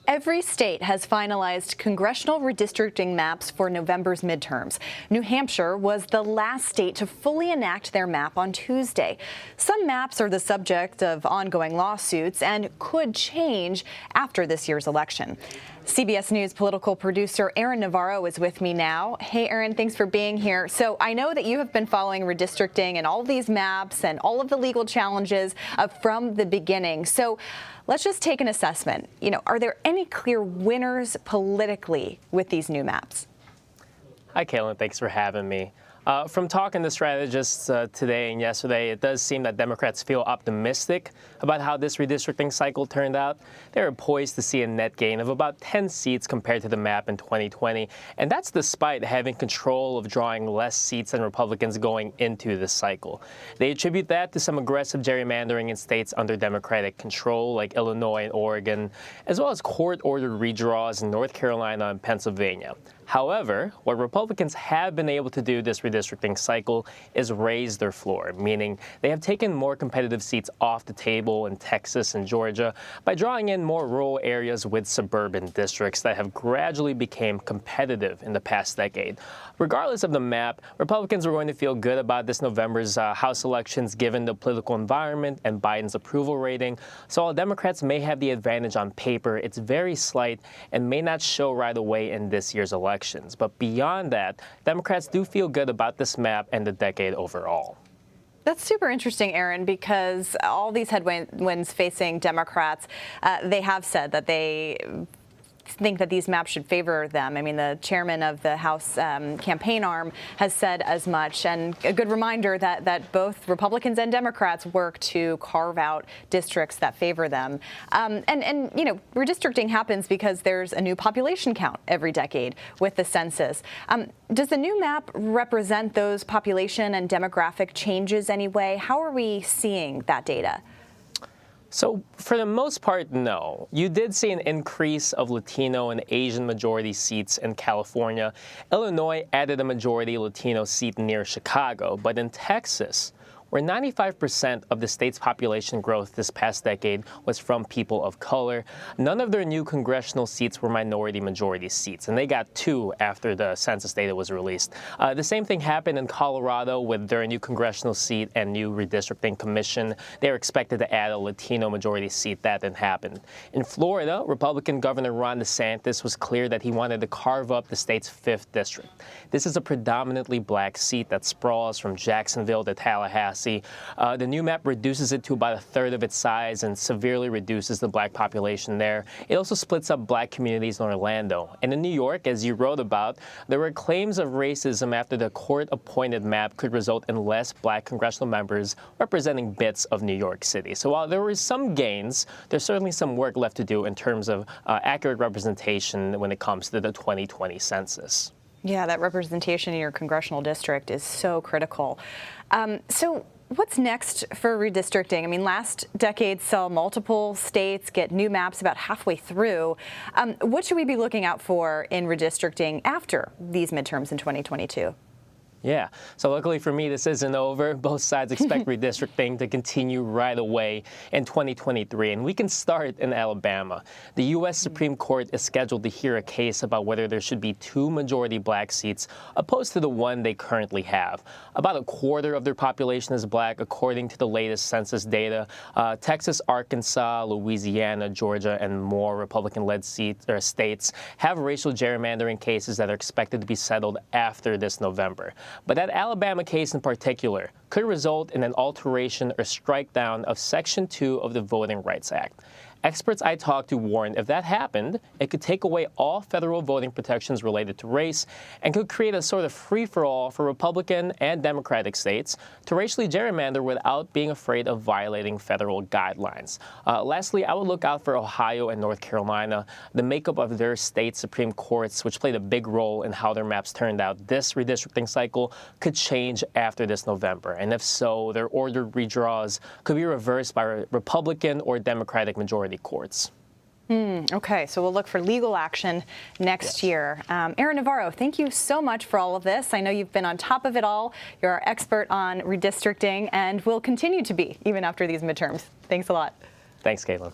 Every state has finalized congressional redistricting maps for November's midterms. New Hampshire was the last state to fully enact their map on Tuesday. Some maps are the subject of ongoing lawsuits and could change after this year's election. CBS News political producer Aaron Navarro is with me now. Hey, Aaron, thanks for being here. So I know that you have been following redistricting and all of these maps and all of the legal challenges from the beginning. So let's just take an assessment. Are there any clear winners politically with these new maps? Hi, Caitlin. Thanks for having me. From talking to strategists today and yesterday, it does seem that Democrats feel optimistic about how this redistricting cycle turned out. They're poised to see a net gain of about 10 seats compared to the map in 2020, and that's despite having control of drawing less seats than Republicans going into this cycle. They attribute that to some aggressive gerrymandering in states under Democratic control, like Illinois and Oregon, as well as court-ordered redraws in North Carolina and Pennsylvania. However, what Republicans have been able to do this redistricting cycle is raise their floor, meaning they have taken more competitive seats off the table in Texas and Georgia by drawing in more rural areas with suburban districts that have gradually become competitive in the past decade. Regardless of the map, Republicans are going to feel good about this November's House elections given the political environment and Biden's approval rating. So while Democrats may have the advantage on paper, it's very slight and may not show right away in this year's election. But beyond that, Democrats do feel good about this map and the decade overall. That's super interesting, Aaron, because all these headwinds facing Democrats, they have said that they think that these maps should favor them. I mean, the chairman of the House campaign arm has said as much, and a good reminder that both Republicans and Democrats work to carve out districts that favor them. Redistricting happens because there's a new population count every decade with the census. Does the new map represent those population and demographic changes anyway? How are we seeing that data? So for the most part, no. You did see an increase of Latino and Asian majority seats in California. Illinois added a majority Latino seat near Chicago, but in Texas, where 95% of the state's population growth this past decade was from people of color, none of their new congressional seats were minority-majority seats, and they got 2 after the census data was released. The same thing happened in Colorado with their new congressional seat and new redistricting commission. They were expected to add a Latino-majority seat. That didn't happen. In Florida, Republican Governor Ron DeSantis was clear that he wanted to carve up the state's 5th district. This is a predominantly black seat that sprawls from Jacksonville to Tallahassee. The new map reduces it to about 1/3 of its size and severely reduces the black population there. It also splits up black communities in Orlando. And in New York, as you wrote about, there were claims of racism after the court-appointed map could result in less black congressional members representing bits of New York City. So while there were some gains, there's certainly some work left to do in terms of accurate representation when it comes to the 2020 census. Yeah, that representation in your congressional district is so critical. So what's next for redistricting? I mean, last decade saw multiple states get new maps about halfway through. What should we be looking out for in redistricting after these midterms in 2022? Yeah, so luckily for me, this isn't over. Both sides expect redistricting to continue right away in 2023, and we can start in Alabama. The U.S. Supreme Court is scheduled to hear a case about whether there should be 2 majority black seats opposed to the 1 they currently have. About 1/4 of their population is black, according to the latest census data. Texas, Arkansas, Louisiana, Georgia, and more Republican-led states have racial gerrymandering cases that are expected to be settled after this November. But that Alabama case in particular could result in an alteration or strike down of Section 2 of the Voting Rights Act. Experts I talked to warned if that happened, it could take away all federal voting protections related to race and could create a sort of free-for-all for Republican and Democratic states to racially gerrymander without being afraid of violating federal guidelines. Lastly, I would look out for Ohio and North Carolina. The makeup of their state Supreme Courts, which played a big role in how their maps turned out this redistricting cycle, could change after this November. And if so, their ordered redraws could be reversed by Republican or Democratic majority courts. Okay, so we'll look for legal action next year. Aaron Navarro, thank you so much for all of this. I know you've been on top of it all. You're our expert on redistricting and will continue to be even after these midterms. Thanks a lot. Thanks, Caitlin.